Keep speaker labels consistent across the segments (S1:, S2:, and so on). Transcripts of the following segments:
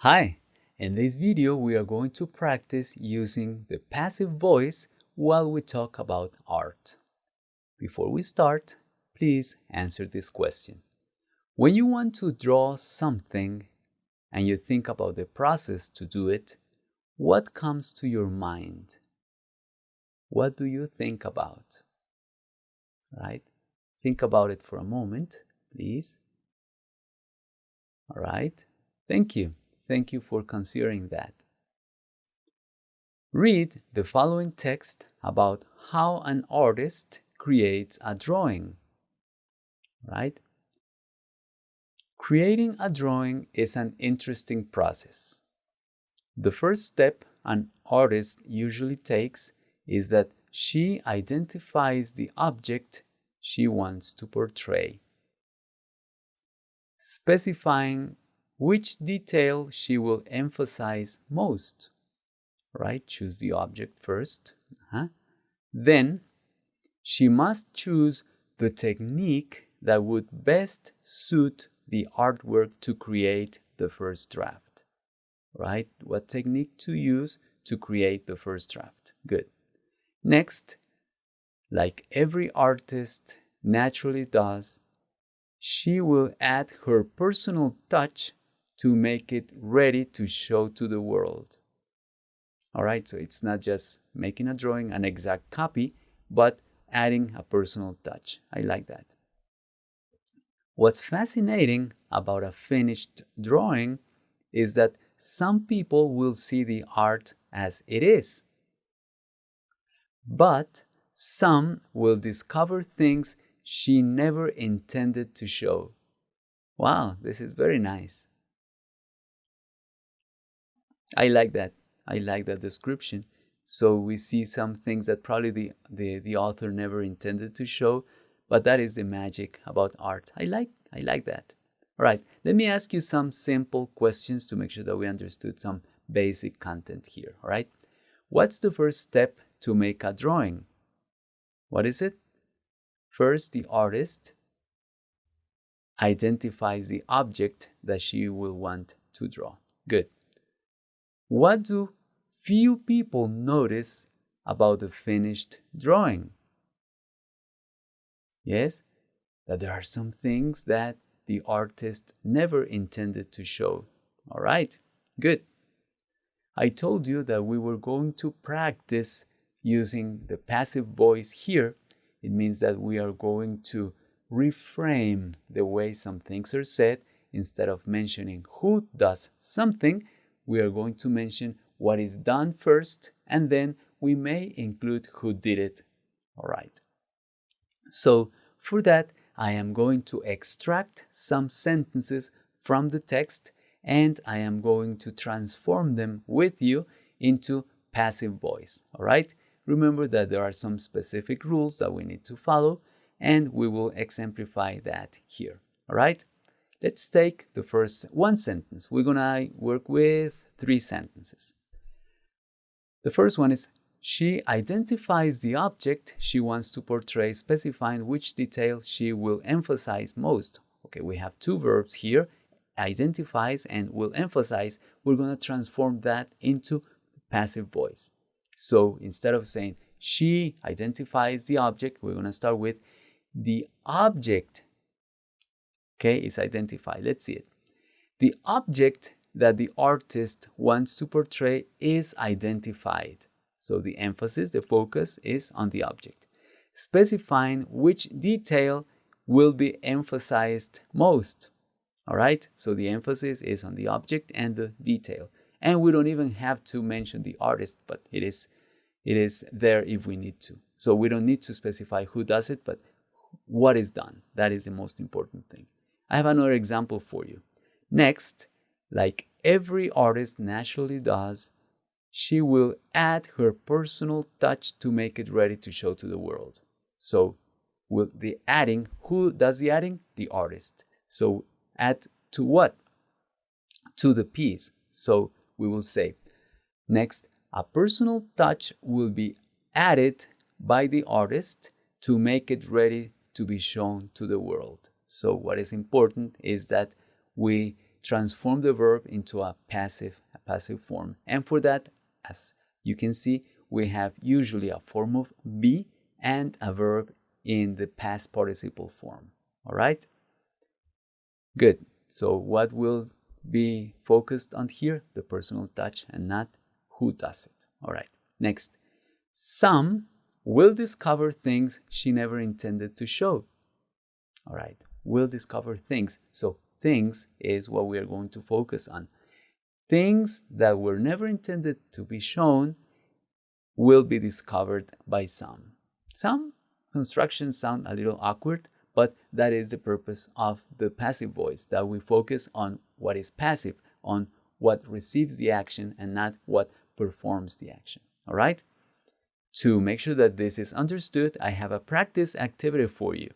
S1: Hi, in this video we are going to practice using the passive voice while we talk about art. Before we start, please answer this question. When you want to draw something and you think about the process to do it, what comes to your mind? What do you think about? Right? Think about it for a moment, please. All right. Thank you. Thank you for considering that. Read the following text about how an artist creates a drawing. Right? Creating a drawing is an interesting process. The first step an artist usually takes is that she identifies the object she wants to portray, specifying which detail she will emphasize most. Right? Choose the object first. Then she must choose the technique that would best suit the artwork to create the first draft. Right? What technique to use to create the first draft. Good. Next, like every artist naturally does, she will add her personal touch to make it ready to show to the world. All right, so it's not just making a drawing, an exact copy, but adding a personal touch. I like that. What's fascinating about a finished drawing is that some people will see the art as it is, but some will discover things she never intended to show. Wow, this is very nice. I like that. I like that description. So we see some things that probably the author never intended to show, but that is the magic about art. I like that. All right, let me ask you some simple questions to make sure that we understood some basic content here. All right, what's the first step to make a drawing? What is it? First, the artist identifies the object that she will want to draw. Good. What do few people notice about the finished drawing? Yes, that there are some things that the artist never intended to show. All right, good. I told you that we were going to practice using the passive voice here. It means that we are going to reframe the way some things are said. Instead of mentioning who does something, we are going to mention what is done first, and then we may include who did it. All right. So for that, I am going to extract some sentences from the text, and I am going to transform them with you into passive voice. All right. Remember that there are some specific rules that we need to follow, and we will exemplify that here. All right. Let's take the first one sentence. We're going to work with 3 sentences. The first one is, she identifies the object she wants to portray, specifying which detail she will emphasize most. Okay, we have 2 verbs here, identifies and will emphasize. We're going to transform that into passive voice. So instead of saying she identifies the object, we're going to start with the object. Okay, is identified. Let's see it. The object that the artist wants to portray is identified. So the emphasis, the focus is on the object. Specifying which detail will be emphasized most. All right, so the emphasis is on the object and the detail. And we don't even have to mention the artist, but it is there if we need to. So we don't need to specify who does it, but what is done. That is the most important thing. I have another example for you. Next, like every artist naturally does, she will add her personal touch to make it ready to show to the world. So with the adding, who does the adding? The artist. So add to what? To the piece. So we will say, next, a personal touch will be added by the artist to make it ready to be shown to the world. So what is important is that we transform the verb into a passive form. And for that, as you can see, we have usually a form of be and a verb in the past participle form. All right? Good. So what will be focused on here? The personal touch and not who does it. All right. Next. Some will discover things she never intended to show. All right. Will discover things. So things is what we are going to focus on. Things that were never intended to be shown will be discovered by some. Some constructions sound a little awkward, but that is the purpose of the passive voice, that we focus on what is passive, on what receives the action and not what performs the action. All right? To make sure that this is understood, I have a practice activity for you.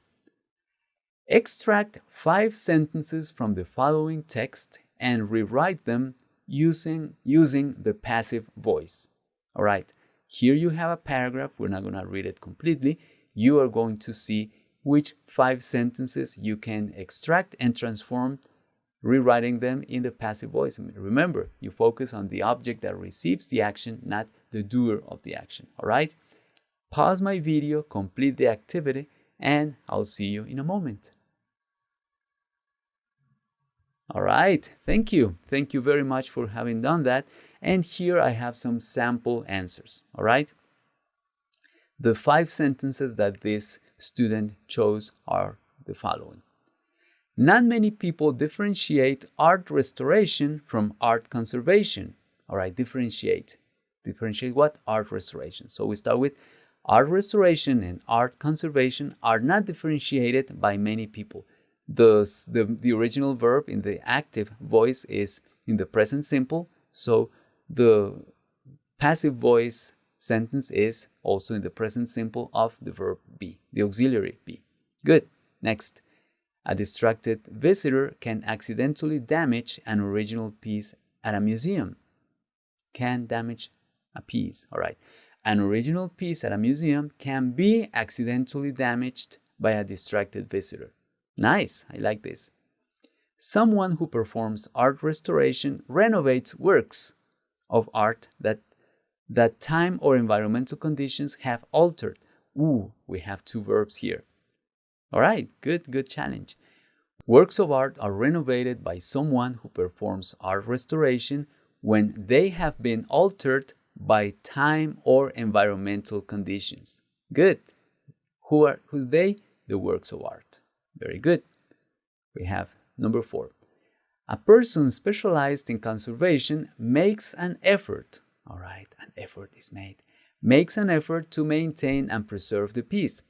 S1: Extract 5 sentences from the following text and rewrite them using the passive voice. All right, here you have a paragraph. We're not going to read it completely. You are going to see which 5 sentences you can extract and transform, rewriting them in the passive voice. Remember, you focus on the object that receives the action, not the doer of the action. All right, pause my video, complete the activity, and I'll see you in a moment. All right, thank you. Thank you very much for having done that. And here I have some sample answers, all right? The 5 sentences that this student chose are the following. Not many people differentiate art restoration from art conservation. All right, differentiate. Differentiate what? Art restoration. So we start with art restoration and art conservation are not differentiated by many people. The original verb in the active voice is in the present simple, so the passive voice sentence is also in the present simple of the verb be, the auxiliary be. Good. Next. A distracted visitor can accidentally damage an original piece at a museum. Can damage a piece. All right. An original piece at a museum can be accidentally damaged by a distracted visitor. Nice, I like this. Someone who performs art restoration renovates works of art that time or environmental conditions have altered. Ooh, we have 2 verbs here. All right, good challenge. Works of art are renovated by someone who performs art restoration when they have been altered by time or environmental conditions. Good. Who's they? The works of art. Very good. We have number 4. A person specialized in conservation makes an effort. All right, an effort is made. Makes an effort to maintain and preserve the peace.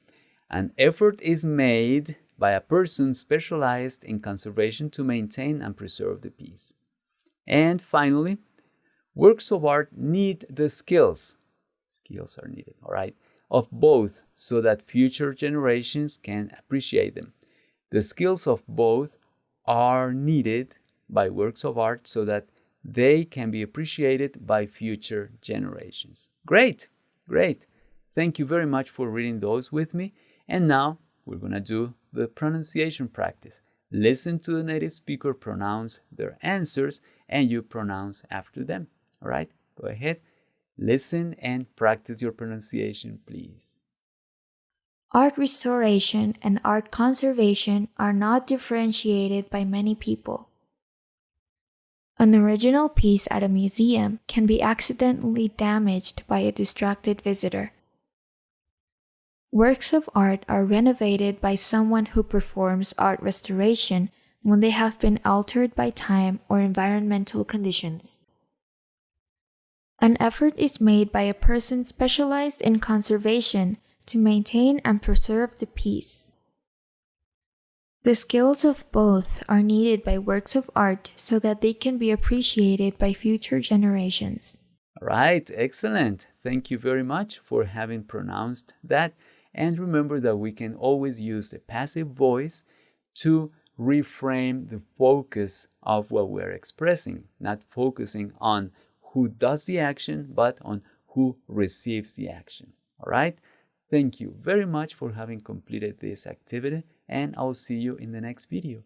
S1: An effort is made by a person specialized in conservation to maintain and preserve the peace. And finally, works of art need the skills. Skills are needed, all right, of both so that future generations can appreciate them. The skills of both are needed by works of art so that they can be appreciated by future generations. Great, great. Thank you very much for reading those with me. And now we're going to do the pronunciation practice. Listen to the native speaker pronounce their answers and you pronounce after them. All right, go ahead. Listen and practice your pronunciation, please.
S2: Art restoration and art conservation are not differentiated by many people. An original piece at a museum can be accidentally damaged by a distracted visitor. Works of art are renovated by someone who performs art restoration when they have been altered by time or environmental conditions. An effort is made by a person specialized in conservation to maintain and preserve the peace. The skills of both are needed by works of art so that they can be appreciated by future generations.
S1: All right, excellent. Thank you very much for having pronounced that. And remember that we can always use the passive voice to reframe the focus of what we're expressing, not focusing on who does the action, but on who receives the action. All right? Thank you very much for having completed this activity, and I'll see you in the next video.